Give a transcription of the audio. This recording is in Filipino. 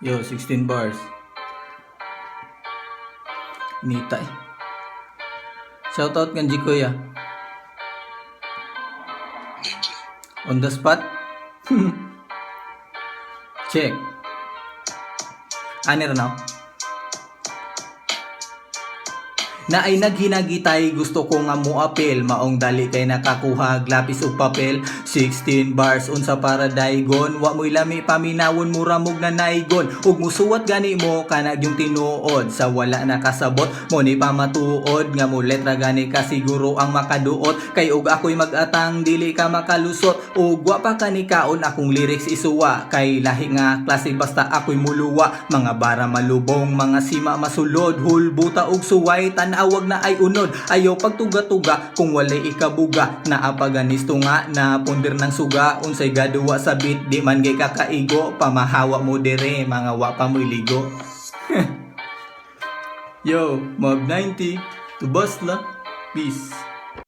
Yo, 16 bars. Nita eh. Shoutout kan Jikoy ah. On the spot. Check. Ani na na ay naghinagitay, gusto ko nga mo apel, maong dali kay nakakuha lapis ug papel. 16 bars unsa para daygon, wa mo'y lami paminawon muramog na naigon, ug musuwat gani mo kanag yung tinuod sa wala nakasabot mo ni pamatuod nga mo letra gani ka siguro ang makaduot, kay ug ako'y magatang dili ka makalusot, ug wa pa kanikaon akong lyrics isuwa, kay lahi nga klase basta ako'y muluwa, mga bara malubong, mga sima masulod, hulbuta ug suway awag na ay unod, ayaw pagtuga-tuga kung walay ikabuga, naapaganisto nga na pundir ng suga, unsay gaduwa sa beat di man gay kakaigo, pamahawa mo dire mga wa pa mo'y ligo. Yo, Mob 90 to Bustla, peace.